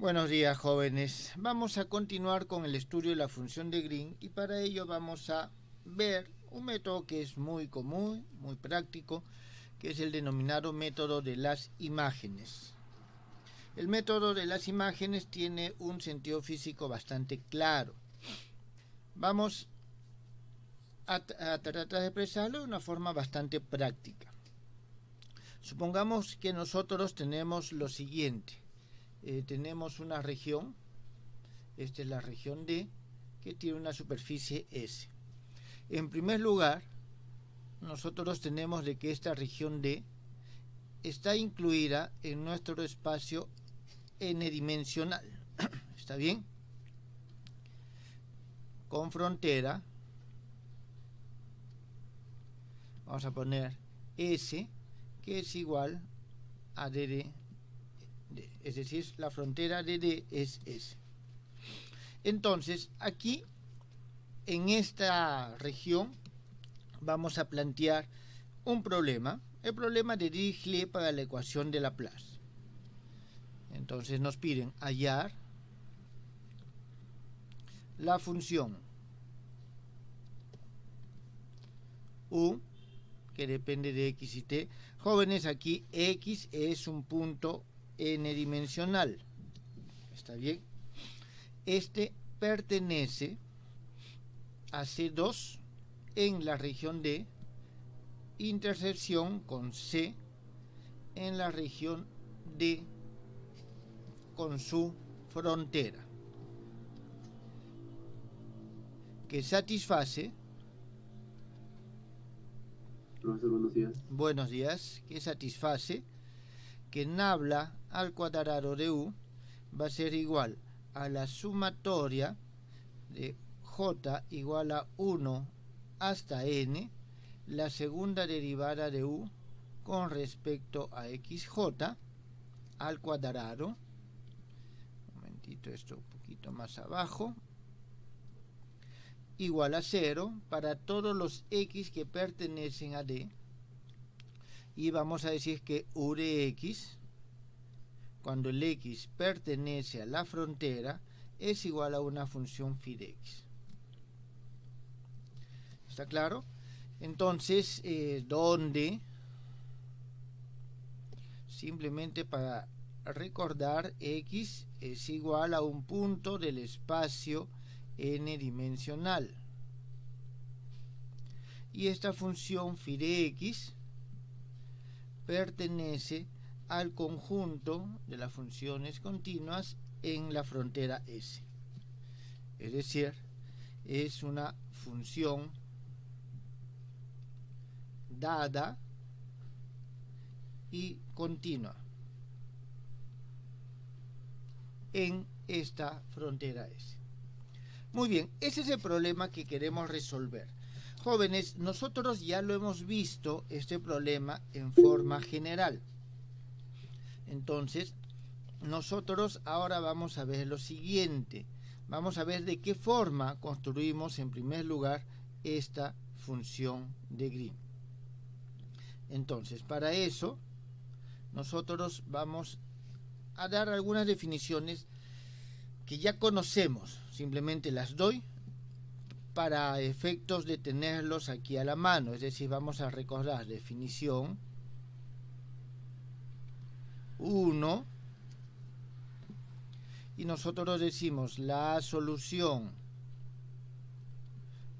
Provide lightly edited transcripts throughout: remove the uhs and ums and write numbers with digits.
Buenos días, jóvenes. Vamos a continuar con el estudio de la función de Green y para ello vamos a ver un método que es muy común, muy práctico, que es el denominado método de las imágenes. El método de las imágenes tiene un sentido físico bastante claro. Vamos a tratar de expresarlo de una forma bastante práctica. Supongamos que nosotros tenemos lo siguiente. Tenemos una región, esta es la región D, que tiene una superficie S. En primer lugar, nosotros tenemos de que esta región D está incluida en nuestro espacio n-dimensional. ¿Está bien? Con frontera, vamos a poner S, que es igual a DD. Es decir, la frontera de D es S. Entonces, aquí, en esta región, vamos a plantear un problema, el problema de Dirichlet para la ecuación de Laplace. Entonces nos piden hallar la función U, que depende de X y T. Jóvenes, aquí X es un punto n-dimensional. ¿Está bien? Este pertenece a C2 en la región D, intersección con C en la región D con su frontera, que satisface. Profesor, buenos días. Buenos días, que satisface que nabla al cuadrado de U va a ser igual a la sumatoria de J igual a 1 hasta N, la segunda derivada de U con respecto a XJ al cuadrado. Un momentito, esto un poquito más abajo. Igual a 0 para todos los X que pertenecen a D. Y vamos a decir que U de X, cuando el X pertenece a la frontera, es igual a una función phi de X. ¿Está claro? Entonces, donde, simplemente para recordar, X es igual a un punto del espacio n-dimensional. Y esta función phi de X pertenece al conjunto de las funciones continuas en la frontera S. Es decir, es una función dada y continua en esta frontera S. Muy bien, ese es el problema que queremos resolver. Jóvenes, nosotros ya lo hemos visto, este problema, en forma general. Entonces, nosotros ahora vamos a ver lo siguiente. Vamos a ver de qué forma construimos, en primer lugar, esta función de Green. Entonces, para eso, nosotros vamos a dar algunas definiciones que ya conocemos. Simplemente las doy para efectos de tenerlos aquí a la mano. Es decir, vamos a recordar definición 1 y nosotros decimos la solución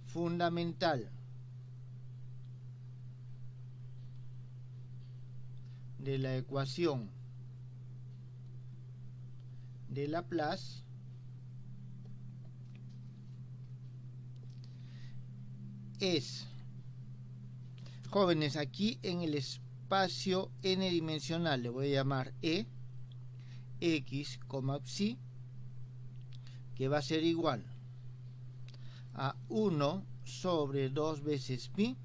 fundamental de la ecuación de Laplace es, jóvenes, aquí en el espacio n-dimensional le voy a llamar E, X, psi, que va a ser igual a 1 sobre 2 veces pi,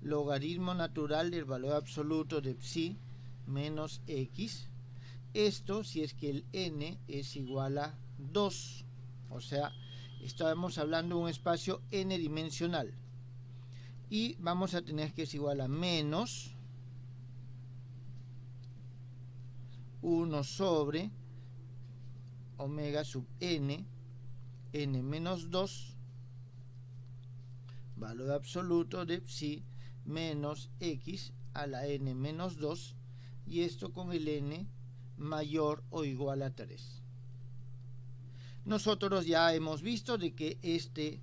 logaritmo natural del valor absoluto de psi menos X. Esto si es que el n es igual a 2, o sea, estamos hablando de un espacio n-dimensional. Y vamos a tener que es igual a menos 1 sobre omega sub n, n menos 2, valor absoluto de psi menos x a la n menos 2, y esto con el n mayor o igual a 3. Nosotros ya hemos visto de que este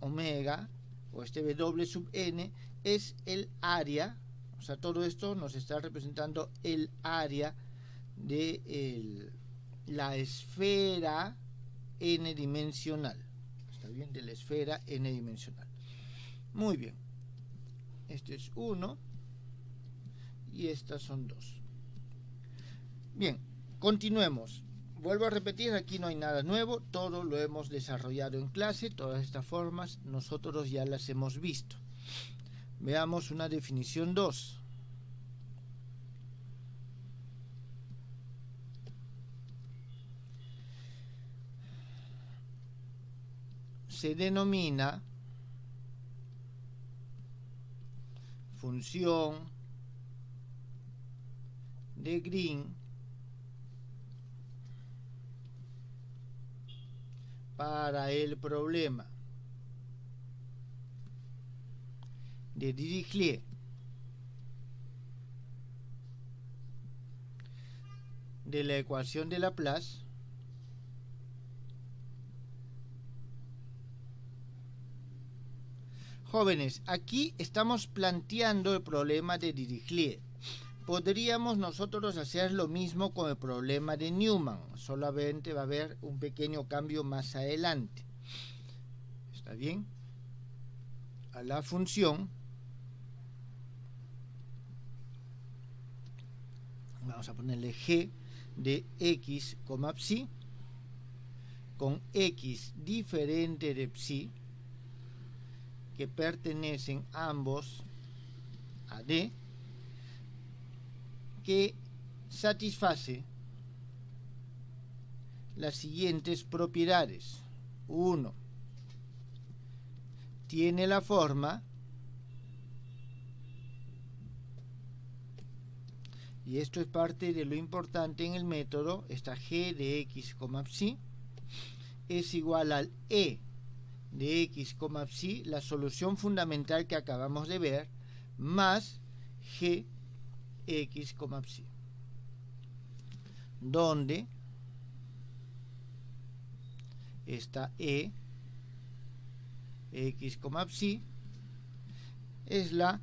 omega o este w sub n es el área, o sea, todo esto nos está representando el área de la esfera n dimensional. ¿Está bien? De la esfera n dimensional. Muy bien. Este es 1 y estas son 2. Bien, continuemos. Vuelvo a repetir, aquí no hay nada nuevo, todo lo hemos desarrollado en clase, todas estas formas nosotros ya las hemos visto. Veamos una definición 2. Se denomina función de Green para el problema de Dirichlet de la ecuación de Laplace Jóvenes, aquí estamos planteando el problema de Dirichlet. Podríamos nosotros hacer lo mismo con el problema de Newman, solamente va a haber un pequeño cambio más adelante. ¿Está bien? A la función, vamos a ponerle g de x, psi, con x diferente de psi, que pertenecen ambos a D, que satisface las siguientes propiedades. 1. Tiene la forma, y esto es parte de lo importante en el método, esta g de x, psi, es igual al e de x, psi, la solución fundamental que acabamos de ver, más g x, psi, donde esta e x, psi es la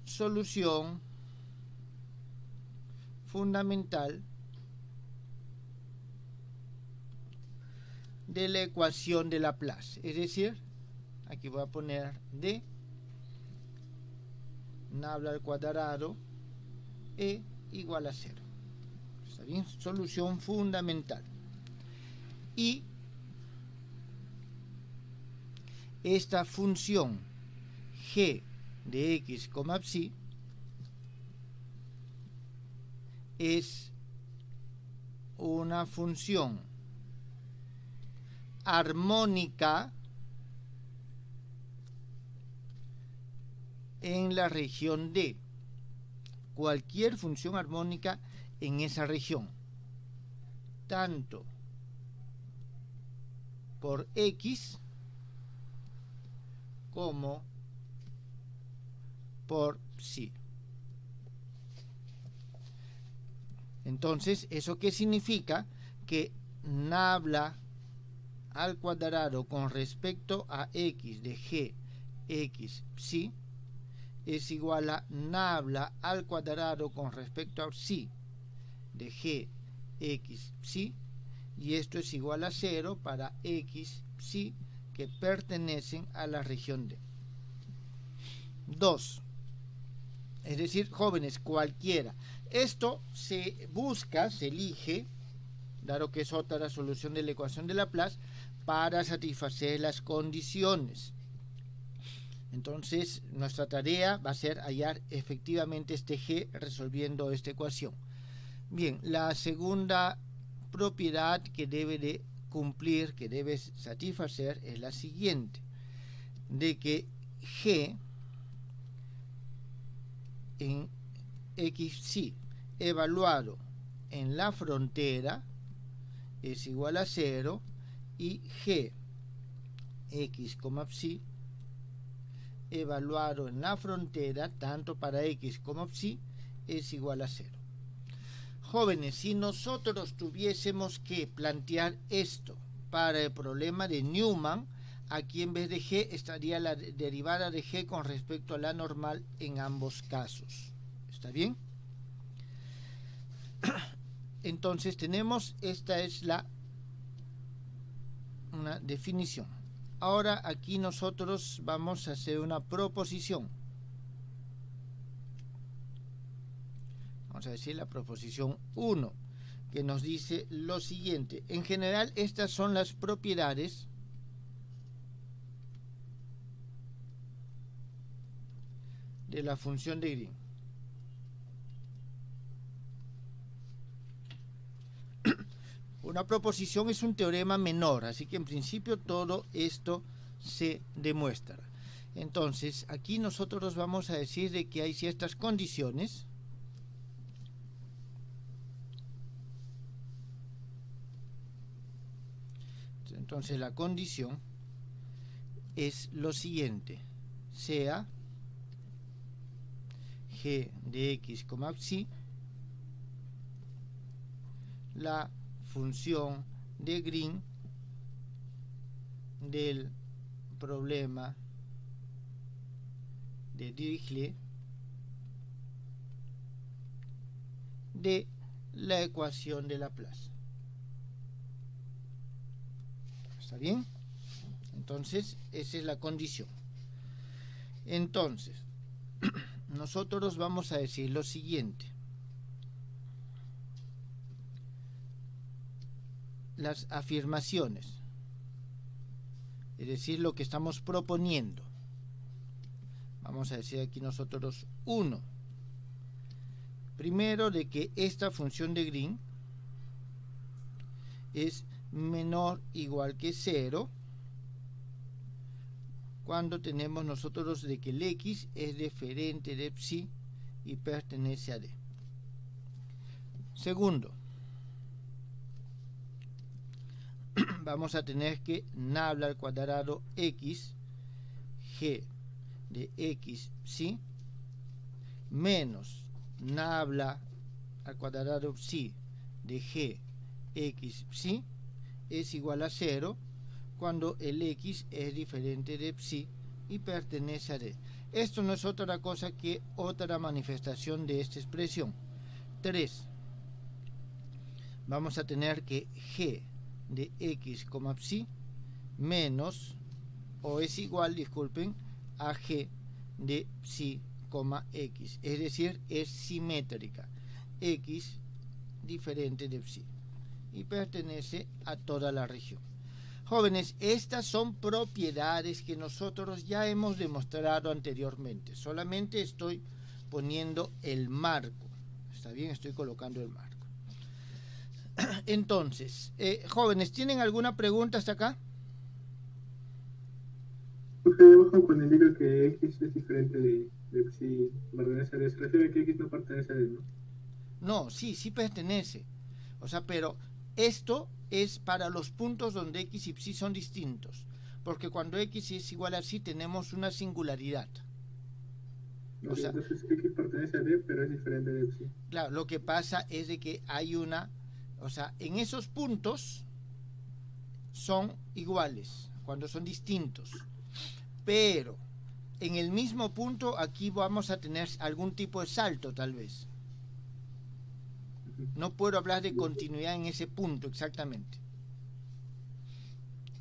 solución fundamental de la ecuación de Laplace, es decir, aquí voy a poner d nabla al cuadrado e igual a 0. ¿Está bien? Solución fundamental. Y esta función g de x, psi es una función armónica en la región D. Cualquier función armónica en esa región, tanto por x como por psi. Entonces, ¿eso qué significa? Que nabla al cuadrado con respecto a x de g x psi es igual a nabla al cuadrado con respecto a psi de g x psi, y esto es igual a 0 para x psi que pertenecen a la región D. 2. Es decir, jóvenes, cualquiera. Esto se busca, se elige, dado que es otra solución de la ecuación de Laplace, para satisfacer las condiciones. Entonces, nuestra tarea va a ser hallar efectivamente este g resolviendo esta ecuación. Bien, la segunda propiedad que debe de cumplir, que debe satisfacer, es la siguiente, de que g en x psi evaluado en la frontera es igual a 0 y g x, psi evaluado en la frontera tanto para x como psi es igual a 0. Jóvenes, si nosotros tuviésemos que plantear esto para el problema de Newman, aquí en vez de g estaría la derivada de g con respecto a la normal en ambos casos. ¿Está bien? Entonces tenemos, esta es una definición. Ahora aquí nosotros vamos a hacer una proposición. Vamos a decir la proposición 1, que nos dice lo siguiente. En general, estas son las propiedades de la función de Green. Una proposición es un teorema menor, así que en principio todo esto se demuestra. Entonces, aquí nosotros vamos a decir de que hay ciertas condiciones. Entonces, la condición es lo siguiente: sea g de x, psi la función de Green del problema de Dirichlet de la ecuación de Laplace. ¿Está bien? Entonces, esa es la condición. Entonces, nosotros vamos a decir lo siguiente. Las afirmaciones, es decir, lo que estamos proponiendo. Vamos a decir aquí nosotros 1. Primero, de que esta función de Green es menor o igual que 0 cuando tenemos nosotros de que el x es diferente de psi y pertenece a D. Segundo, vamos a tener que nabla al cuadrado x, g de x psi, menos nabla al cuadrado psi de g x psi es igual a 0 cuando el x es diferente de psi y pertenece a D. Esto no es otra cosa que otra manifestación de esta expresión. 3. Vamos a tener que g de x, psi menos o es igual, disculpen, a g de psi, x. Es decir, es simétrica. X diferente de psi y pertenece a toda la región. Jóvenes, estas son propiedades que nosotros ya hemos demostrado anteriormente. Solamente estoy poniendo el marco. ¿Está bien? Estoy colocando el marco. Entonces, jóvenes, ¿tienen alguna pregunta hasta acá? Abajo cuando indica que x es diferente de psi, pertenece a D, se refiere a que x no pertenece a D, ¿no? No, sí pertenece. O sea, pero esto es para los puntos donde x y psi son distintos. Porque cuando x es igual a psi tenemos una singularidad. O sea, entonces x pertenece a D, pero es diferente de psi. Claro, lo que pasa es de que hay una... O sea, en esos puntos son iguales, cuando son distintos. Pero en el mismo punto aquí vamos a tener algún tipo de salto, tal vez. No puedo hablar de continuidad en ese punto exactamente.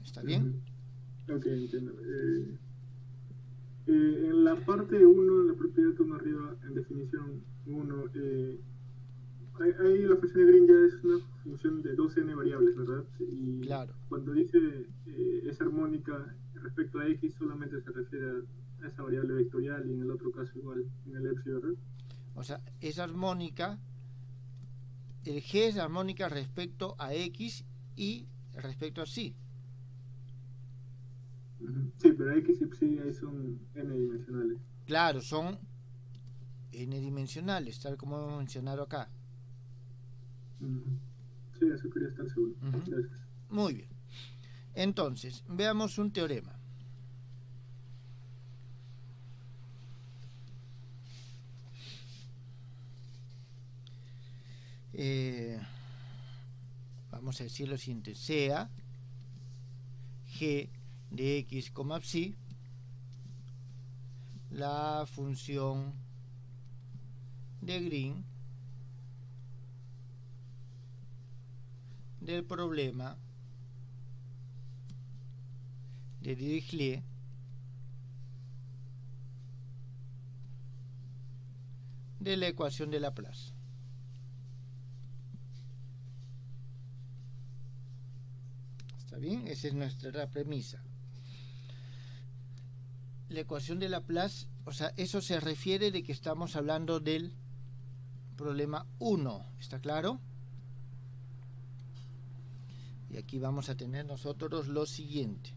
¿Está bien? Ok, entiendo. En la parte 1, en la propiedad 1 arriba, en definición 1, ahí la función de Green ya es una función de 2n variables, ¿verdad? Y claro. Cuando dice es armónica respecto a x, solamente se refiere a esa variable vectorial y en el otro caso igual, en el epsilon, ¿verdad? O sea, es armónica, el g es armónica respecto a x y respecto a psi. Sí, pero x y psi ahí son n dimensionales. Claro, son n dimensionales, tal como hemos mencionado acá. Sí, ya eso quería estar seguro. Gracias. Muy bien. Entonces, veamos un teorema. Vamos a decir lo siguiente: sea g de x, psi la función de Green del problema de Dirichlet de la ecuación de Laplace. ¿Está bien? Esa es nuestra premisa. La ecuación de Laplace, o sea, eso se refiere de que estamos hablando del problema 1, ¿está claro? Y aquí vamos a tener nosotros lo siguiente.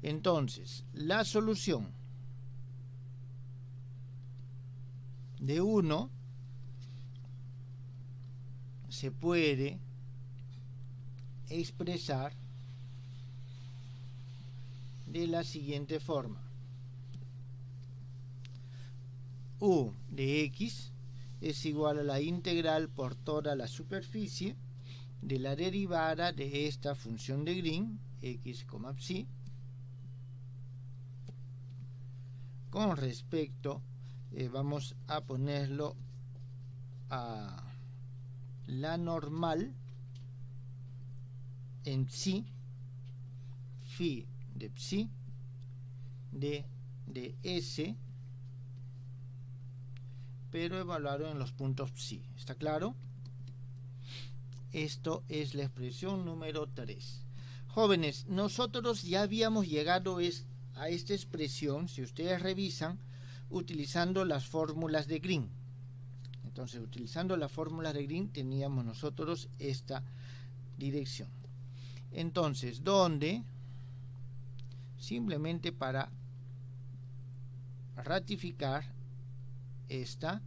Entonces, la solución de 1 se puede expresar de la siguiente forma: u de x es igual a la integral por toda la superficie de la derivada de esta función de Green, x, psi, con respecto, vamos a ponerlo a la normal en psi, phi de psi, de s, pero evaluado en los puntos psi. ¿Está claro? Esto es la expresión número 3. Jóvenes, nosotros ya habíamos llegado a esta expresión, si ustedes revisan, utilizando las fórmulas de Green. Entonces, utilizando las fórmulas de Green, teníamos nosotros esta dirección. Entonces, donde simplemente para ratificar, esta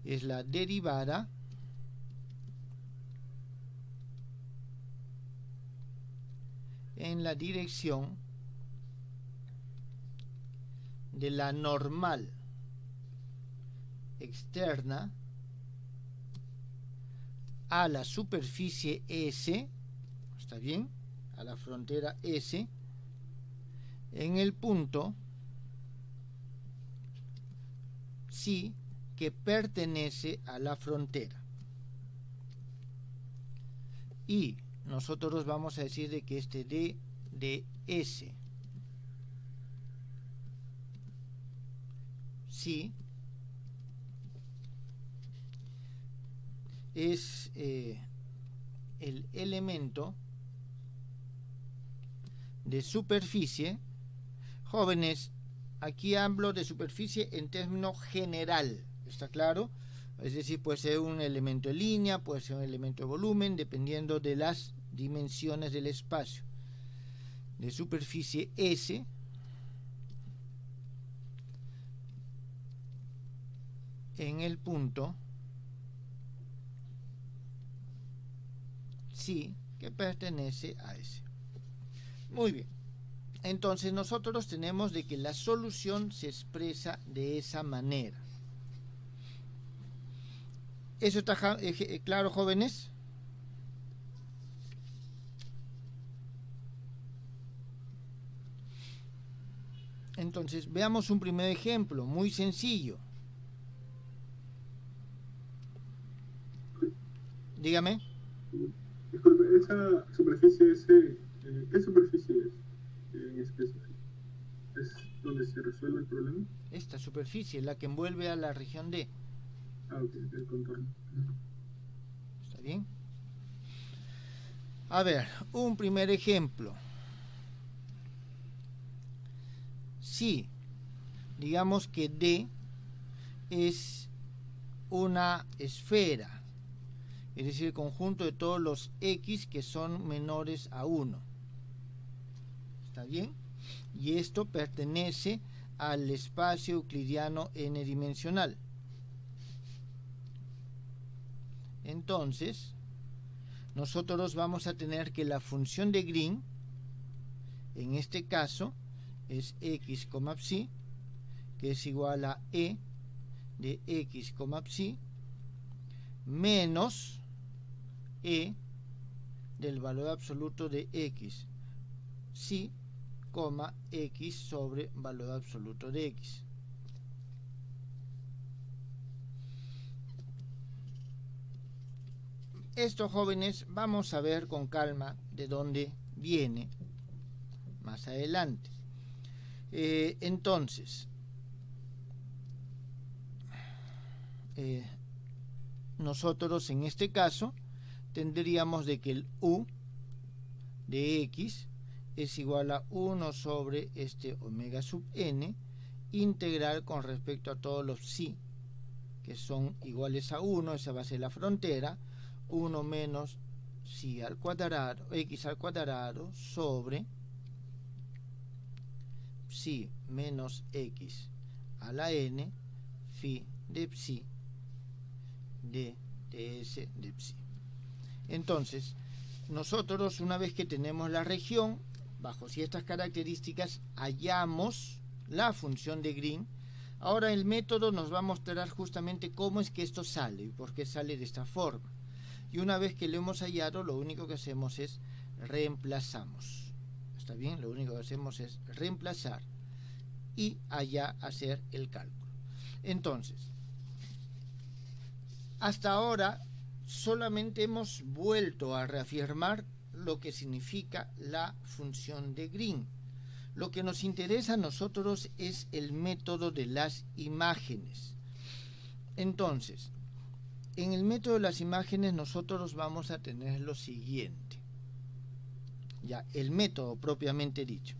es la derivada en la dirección de la normal externa a la superficie S, ¿está bien?, a la frontera S, en el punto psi que pertenece a la frontera. Y nosotros vamos a decir de que este d de S psi es el elemento de superficie. Jóvenes, aquí hablo de superficie en término general, ¿está claro? Es decir, puede ser un elemento de línea, puede ser un elemento de volumen, dependiendo de las dimensiones del espacio. De superficie S en el punto psi que pertenece a S. Muy bien. Entonces nosotros tenemos de que la solución se expresa de esa manera. ¿Eso está claro, jóvenes? Entonces veamos un primer ejemplo muy sencillo. Dígame. Disculpe, esa superficie ¿qué superficie es en específico? ¿Es donde se resuelve el problema? Esta superficie, la que envuelve a la región D. Ah, ok, el contorno. ¿Está bien? A ver, un primer ejemplo. Si digamos que D es una esfera, es decir, el conjunto de todos los X que son menores a 1. ¿Está bien? Y esto pertenece al espacio euclidiano n-dimensional. Entonces, nosotros vamos a tener que la función de Green, en este caso, es x, psi, que es igual a e de x, psi, menos e del valor absoluto de x, psi, x sobre valor absoluto de x. Esto, jóvenes, vamos a ver con calma de dónde viene más adelante. Entonces, nosotros en este caso tendríamos de que el u de x es igual a 1 sobre este omega sub n integral con respecto a todos los psi que son iguales a 1, esa va a ser la frontera, 1 menos psi al cuadrado, x al cuadrado sobre psi menos x a la n phi de psi de ds de psi. Entonces, nosotros una vez que tenemos la región, bajo ciertas características, hallamos la función de Green. Ahora el método nos va a mostrar justamente cómo es que esto sale y por qué sale de esta forma. Y una vez que lo hemos hallado, lo único que hacemos es reemplazamos. ¿Está bien? Lo único que hacemos es reemplazar y allá hacer el cálculo. Entonces, hasta ahora solamente hemos vuelto a reafirmar lo que significa la función de Green. Lo que nos interesa a nosotros es el método de las imágenes. Entonces, en el método de las imágenes nosotros vamos a tener lo siguiente. Ya, el método propiamente dicho.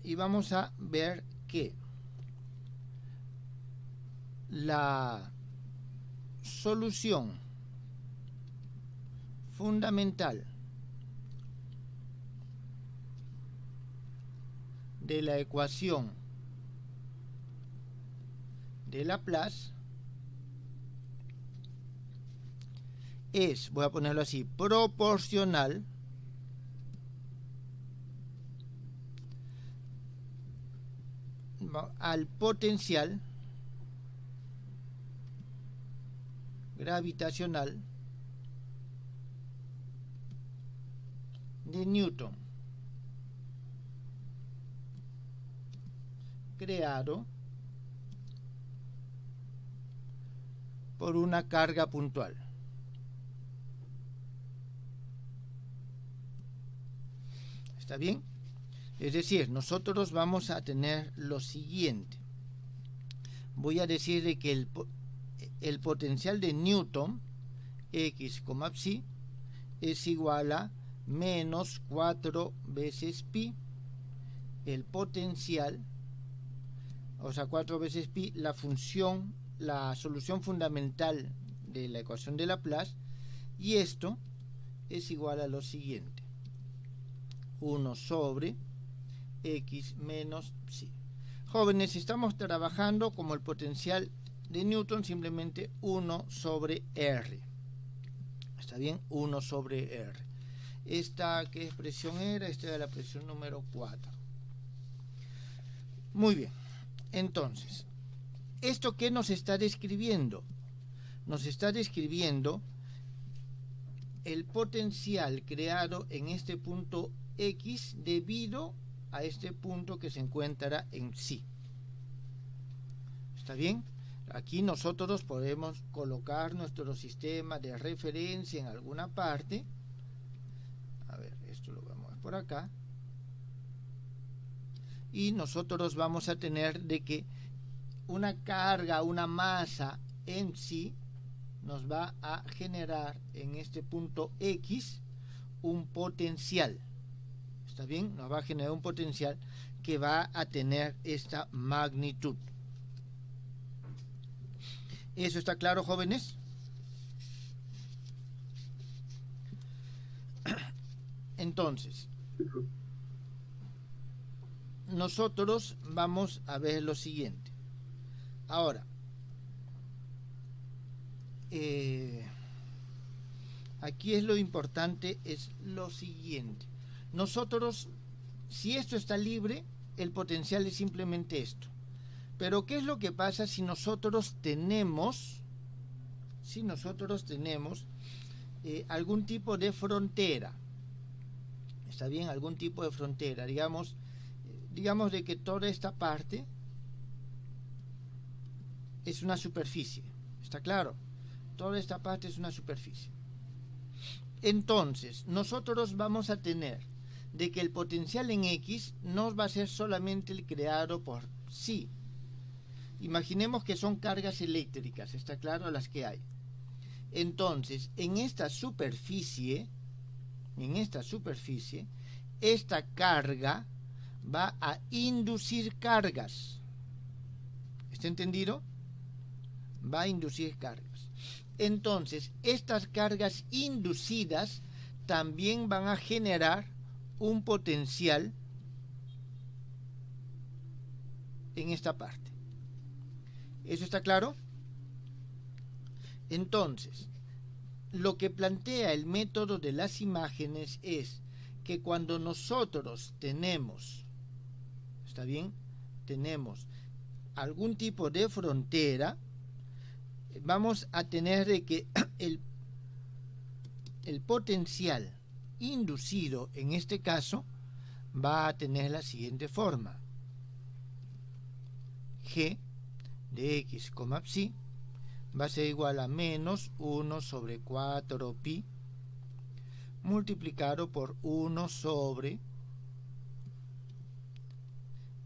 Y vamos a ver que la solución fundamental de la ecuación de Laplace es, voy a ponerlo así, proporcional al potencial gravitacional de Newton creado por una carga puntual. ¿Está bien? Es decir, nosotros vamos a tener lo siguiente. Voy a decir de que el potencial de Newton, x, psi, es igual a menos 4 veces pi, el potencial, o sea, 4 veces pi, la función, la solución fundamental de la ecuación de Laplace, y esto es igual a lo siguiente: 1 sobre x menos psi. Jóvenes, estamos trabajando como el potencial de Newton, simplemente 1 sobre R. ¿Está bien? 1 sobre R. ¿Esta qué expresión era? Esta era la expresión número 4. Muy bien. Entonces, ¿esto qué nos está describiendo? Nos está describiendo el potencial creado en este punto X debido a este punto que se encuentra en psi. ¿Está bien? Aquí nosotros podemos colocar nuestro sistema de referencia en alguna parte. A ver, esto lo vamos a ver por acá. Y nosotros vamos a tener de que una carga, una masa en sí, nos va a generar en este punto X un potencial. ¿Está bien? Nos va a generar un potencial que va a tener esta magnitud. ¿Eso está claro, jóvenes? Entonces, nosotros vamos a ver lo siguiente. Ahora, aquí es lo importante, es lo siguiente. Nosotros, si esto está libre, el potencial es simplemente esto. Pero ¿qué es lo que pasa si nosotros tenemos, algún tipo de frontera? ¿Está bien? Algún tipo de frontera. Digamos de que toda esta parte es una superficie. ¿Está claro? Toda esta parte es una superficie. Entonces, nosotros vamos a tener de que el potencial en X no va a ser solamente el creado por sí. Imaginemos que son cargas eléctricas, ¿está claro? Las que hay. Entonces, en esta superficie, esta carga va a inducir cargas. ¿Está entendido? Va a inducir cargas. Entonces, estas cargas inducidas también van a generar un potencial en esta parte. ¿Eso está claro? Entonces, lo que plantea el método de las imágenes es que cuando nosotros tenemos, ¿está bien? Tenemos algún tipo de frontera, vamos a tener de que el potencial inducido en este caso va a tener la siguiente forma: G de X, psi va a ser igual a menos 1 sobre 4 pi multiplicado por 1 sobre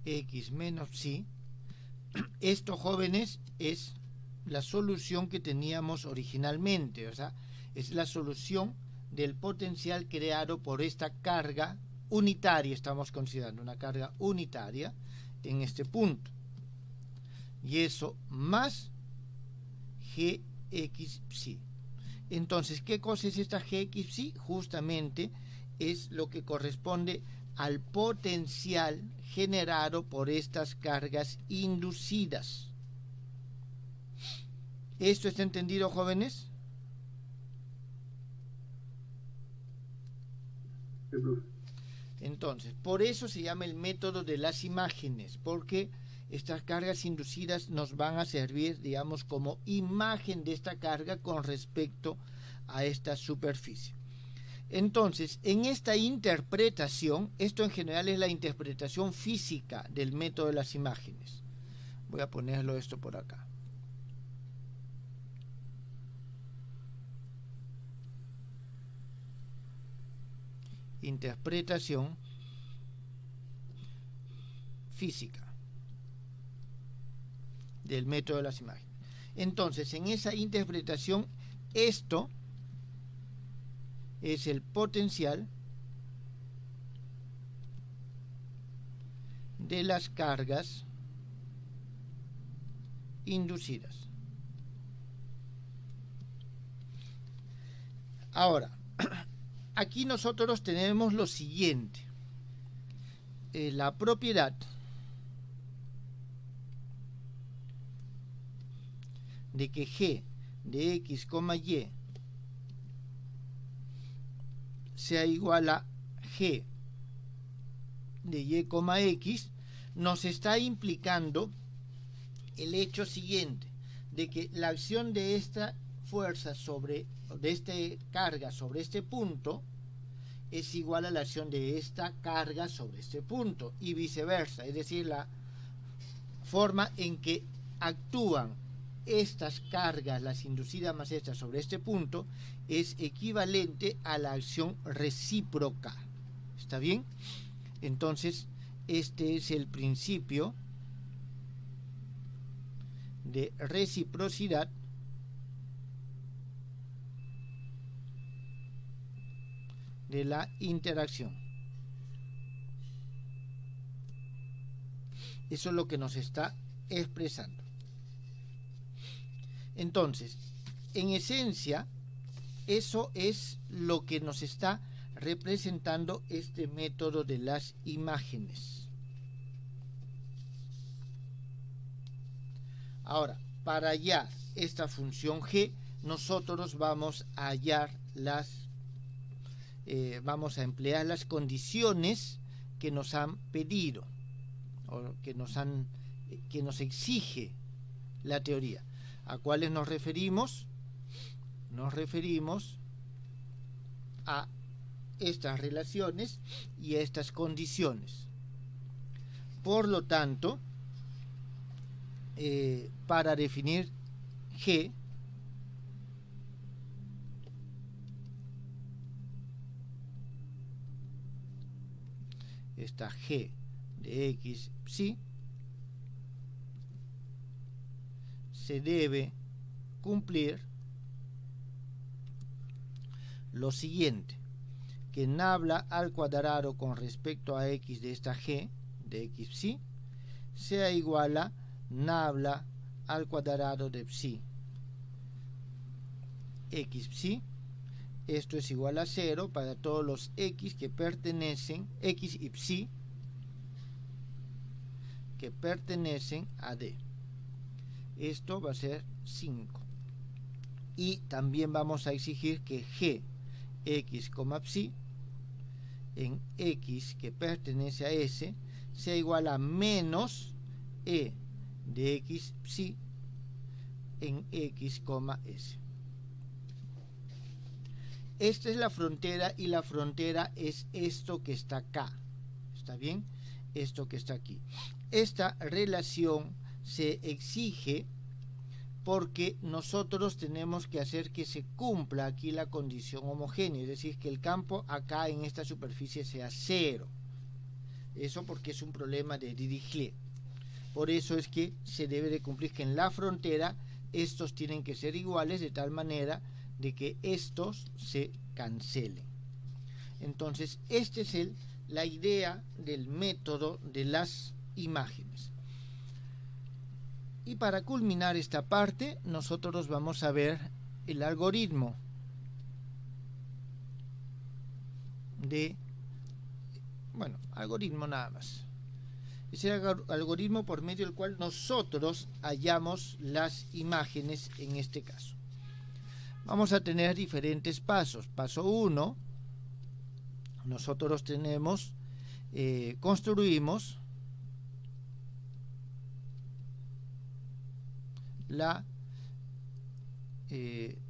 X menos psi. Esto, jóvenes, es la solución que teníamos originalmente, o sea, es la solución del potencial creado por esta carga unitaria. Estamos considerando una carga unitaria en este punto. Y eso más Gx psi. Entonces, ¿qué cosa es esta Gx psi? Justamente es lo que corresponde al potencial generado por estas cargas inducidas. ¿Esto está entendido, jóvenes? Entonces, por eso se llama el método de las imágenes, porque estas cargas inducidas nos van a servir, digamos, como imagen de esta carga con respecto a esta superficie. Entonces, en esta interpretación, esto en general es la interpretación física del método de las imágenes. Voy a ponerlo esto por acá. Interpretación física del método de las imágenes. Entonces, en esa interpretación, esto es el potencial de las cargas inducidas. Ahora, aquí nosotros tenemos lo siguiente: la propiedad de que G de X, Y sea igual a G de Y, X, nos está implicando el hecho siguiente, de que la acción de esta fuerza de esta carga sobre este punto es igual a la acción de esta carga sobre este punto y viceversa, es decir, la forma en que actúan estas cargas, las inducidas más estas sobre este punto, es equivalente a la acción recíproca. ¿Está bien? Entonces, este es el principio de reciprocidad de la interacción. Eso es lo que nos está expresando. Entonces, en esencia, eso es lo que nos está representando este método de las imágenes. Ahora, para hallar esta función G, nosotros vamos a hallar vamos a emplear las condiciones que nos han pedido o que nos exige la teoría. ¿A cuáles nos referimos? Nos referimos a estas relaciones y a estas condiciones. Por lo tanto, para definir G, esta G de X psi, se debe cumplir lo siguiente: que nabla al cuadrado con respecto a X de esta G de X psi sea igual a nabla al cuadrado de psi X psi. Esto es igual a 0 para todos los X que pertenecen, X y psi, que pertenecen a D. Esto va a ser 5. Y también vamos a exigir que G, X, psi, en X que pertenece a S, sea igual a menos E de X psi en X, S. Esta es la frontera y la frontera es esto que está acá. ¿Está bien? Esto que está aquí. Esta relación se exige porque nosotros tenemos que hacer que se cumpla aquí la condición homogénea, es decir, que el campo acá en esta superficie sea 0. Eso porque es un problema de Dirichlet. Por eso es que se debe de cumplir que en la frontera estos tienen que ser iguales de tal manera de que estos se cancelen. Entonces, esta es la idea del método de las imágenes. Y para culminar esta parte, nosotros vamos a ver el algoritmo algoritmo nada más. Es el algoritmo por medio del cual nosotros hallamos las imágenes en este caso. Vamos a tener diferentes pasos. Paso 1, nosotros construimos la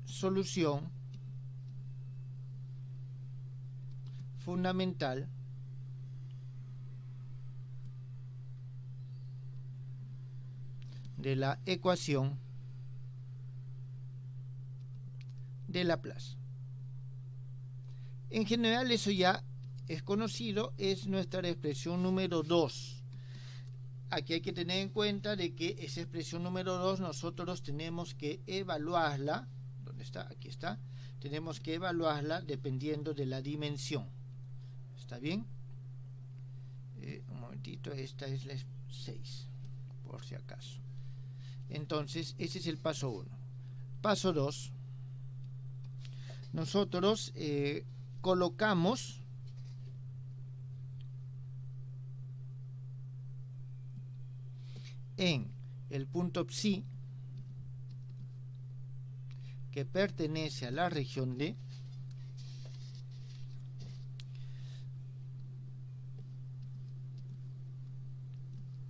solución fundamental de la ecuación de Laplace. En general eso ya es conocido, es nuestra expresión número 2. Aquí hay que tener en cuenta de que esa expresión número 2 nosotros tenemos que evaluarla. ¿Dónde está? Aquí está. Tenemos que evaluarla dependiendo de la dimensión. ¿Está bien? Un momentito, esta es la 6, por si acaso. Entonces, ese es el paso 1. Paso 2. Nosotros colocamos en el punto psi que pertenece a la región D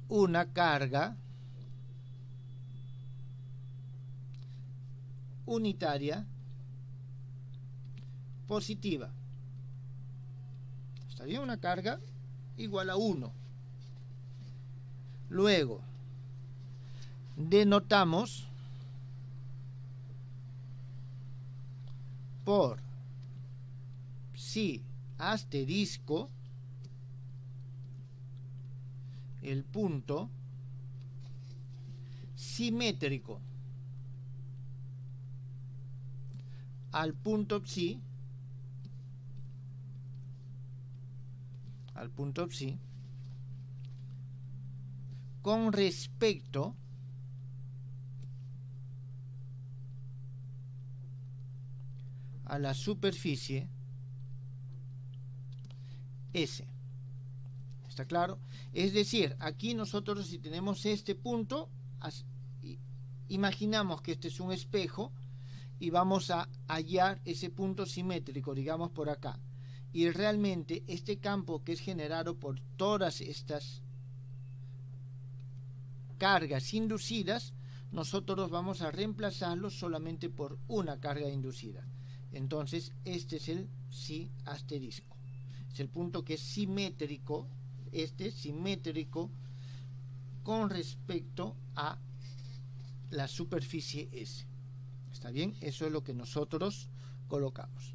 una carga unitaria positiva. ¿Está bien? Una carga igual a 1. Luego denotamos por psi asterisco el punto simétrico al punto psi, con respecto a la superficie S. ¿Está claro? Es decir, aquí nosotros si tenemos este punto, imaginamos que este es un espejo y vamos a hallar ese punto simétrico, digamos por acá. Y realmente este campo que es generado por todas estas cargas inducidas, nosotros vamos a reemplazarlo solamente por una carga inducida. Entonces este es el psi asterisco. Es el punto que es simétrico, simétrico con respecto a la superficie S. ¿Está bien? Eso es lo que nosotros colocamos.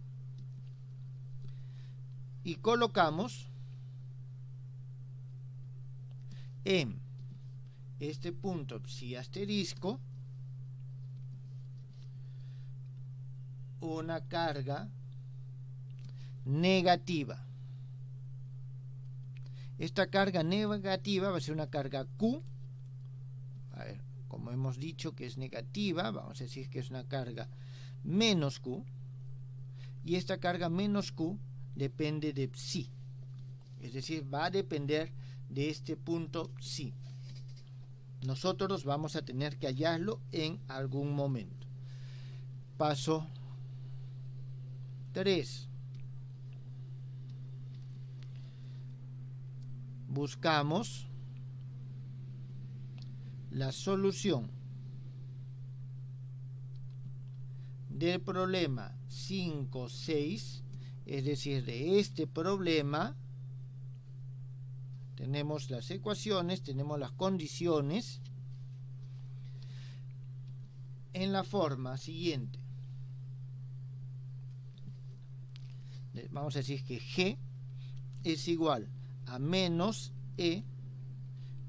Y colocamos en este punto psi asterisco una carga negativa. Esta carga negativa va a ser una carga Q. A ver, como hemos dicho que es negativa, vamos a decir que es una carga menos Q. Y esta carga menos Q depende de psi. Es decir, va a depender de este punto psi. Nosotros vamos a tener que hallarlo en algún momento. Paso 3. Buscamos la solución del problema 5.6, es decir, de este problema. Tenemos las ecuaciones, tenemos las condiciones en la forma siguiente. Vamos a decir que G es igual a menos E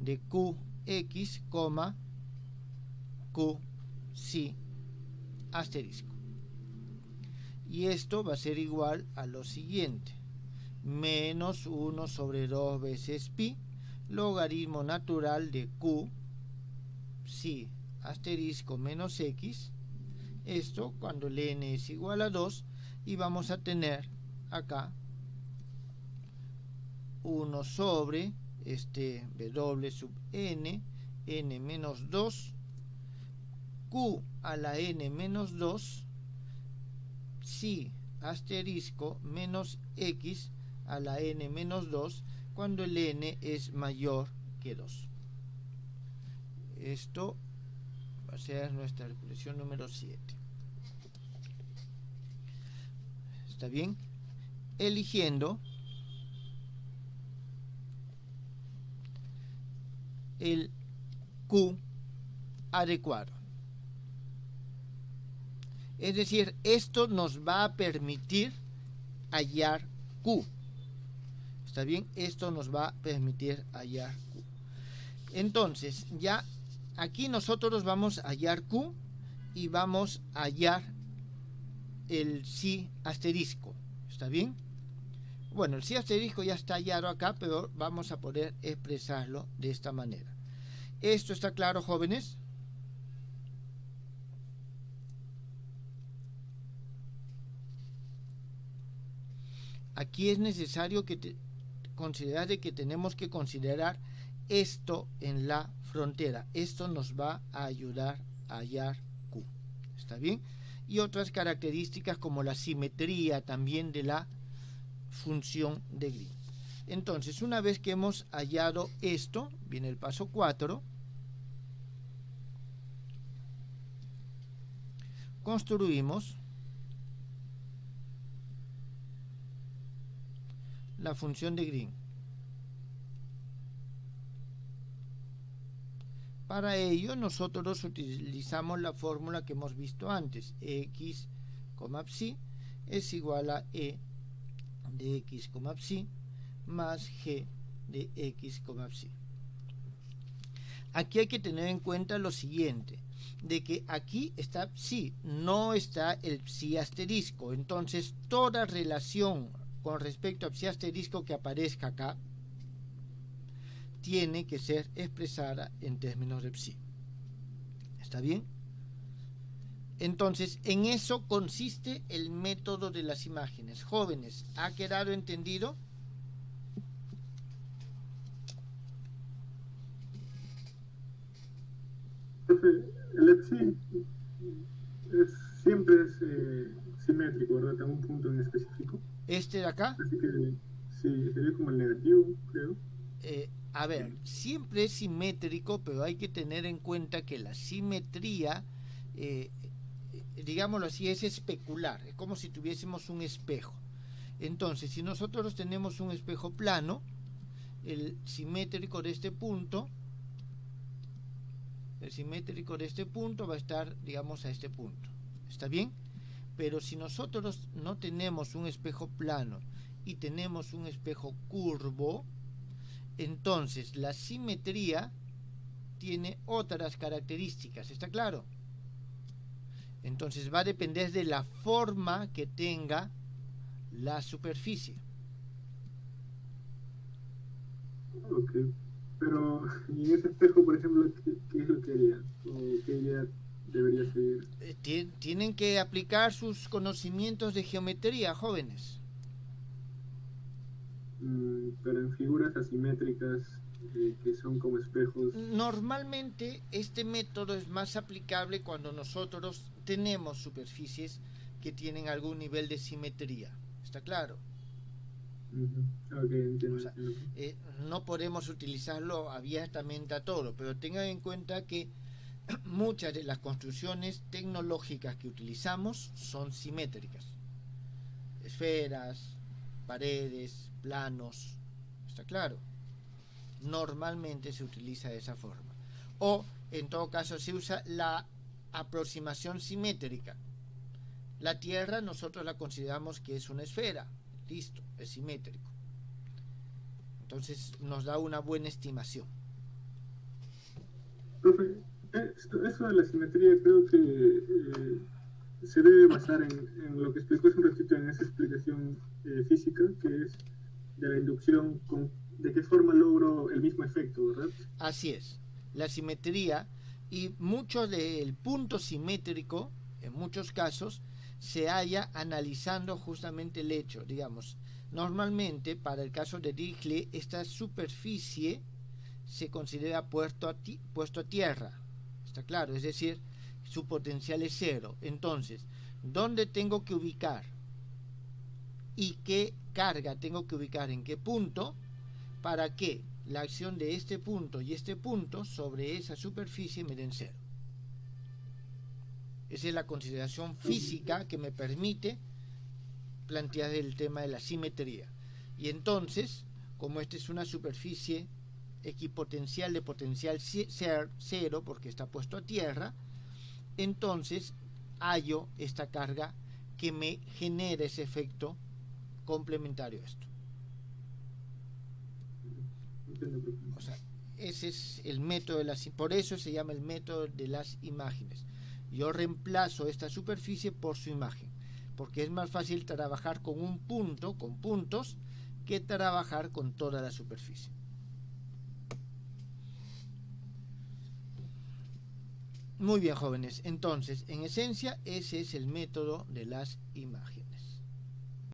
de Qx, Q psi asterisco. Y esto va a ser igual a lo siguiente. Menos 1 sobre 2 veces pi, logaritmo natural de Q psi asterisco menos x. Esto cuando el n es igual a 2, y vamos a tener acá 1 sobre w sub n, n menos 2, q a la n menos 2, psi asterisco menos x a la n menos 2, cuando el n es mayor que 2. Esto va a ser nuestra expresión número 7. ¿Está bien? Eligiendo el Q adecuado. Es decir, esto nos va a permitir hallar Q. ¿Está bien? Esto nos va a permitir hallar Q. Entonces, ya aquí nosotros vamos a hallar Q y vamos a hallar el psi asterisco. ¿Está bien? Bueno, el psi asterisco ya está hallado acá, pero vamos a poder expresarlo de esta manera. ¿Esto está claro, jóvenes? Aquí es necesario que considerar que tenemos que considerar esto en la frontera. Esto nos va a ayudar a hallar Q. ¿Está bien? Y otras características como la simetría también de la función de Green. Entonces, una vez que hemos hallado esto, viene el paso 4. Construimos la función de Green. Para ello nosotros utilizamos la fórmula que hemos visto antes. X, psi es igual a E de X, psi más G de X, psi. Aquí hay que tener en cuenta lo siguiente, de que aquí está psi, no está el psi asterisco. Entonces toda relación con respecto a psi asterisco que aparezca acá tiene que ser expresada en términos de psi. ¿Está bien? Entonces, en eso consiste el método de las imágenes. Jóvenes, ¿ha quedado entendido? El psi es siempre es simétrico, ¿verdad? En un punto en específico. Este de acá, Así que sí, sería como el negativo, creo. a ver, siempre es simétrico, pero hay que tener en cuenta que la simetría, digámoslo así, es especular, es como si tuviésemos un espejo. Entonces, si nosotros tenemos un espejo plano, el simétrico de este punto va a estar, digamos, a este punto. ¿Está bien? Pero si nosotros no tenemos un espejo plano y tenemos un espejo curvo, entonces la simetría tiene otras características. ¿Está claro? Entonces va a depender de la forma que tenga la superficie. Ok. Pero, y en ese espejo, por ejemplo, ¿qué es lo que haría? ¿O qué idea debería seguir? Tienen que aplicar sus conocimientos de geometría, jóvenes. Pero en figuras asimétricas que son como espejos. Normalmente este método es más aplicable cuando nosotros tenemos superficies que tienen algún nivel de simetría. ¿Está claro? Ok, entiendo, O sea, no podemos utilizarlo abiertamente a todo, pero tengan en cuenta que muchas de las construcciones tecnológicas que utilizamos son simétricas. Esferas, paredes, planos. ¿Está claro? Normalmente se utiliza de esa forma. O, en todo caso, se usa la aproximación simétrica. La Tierra nosotros la consideramos que es una esfera. Listo, es simétrico. Entonces nos da una buena estimación. Profe, eso de la simetría creo que se debe basar en lo que explicó hace un ratito en esa explicación física, que es de la inducción, de qué forma logro el mismo efecto, ¿verdad? Así es. La simetría y mucho del punto simétrico, en muchos casos, se halla analizando justamente el hecho. Digamos, normalmente para el caso de Dirichlet, esta superficie se considera puesto a tierra. ¿Está claro? Es decir, su potencial es cero. Entonces, ¿dónde tengo que ubicar? ¿Y qué carga tengo que ubicar en qué punto? Para que la acción de este punto y este punto sobre esa superficie me den cero. Esa es la consideración física que me permite plantear el tema de la simetría. Y entonces, como esta es una superficie equipotencial de potencial cero, porque está puesto a tierra, entonces hallo esta carga que me genera ese efecto complementario a esto. O sea, ese es el método de las, por eso se llama el método de las imágenes. Yo reemplazo esta superficie por su imagen, porque es más fácil trabajar con un punto, con puntos, que trabajar con toda la superficie. Muy bien, jóvenes. Entonces, en esencia, ese es el método de las imágenes.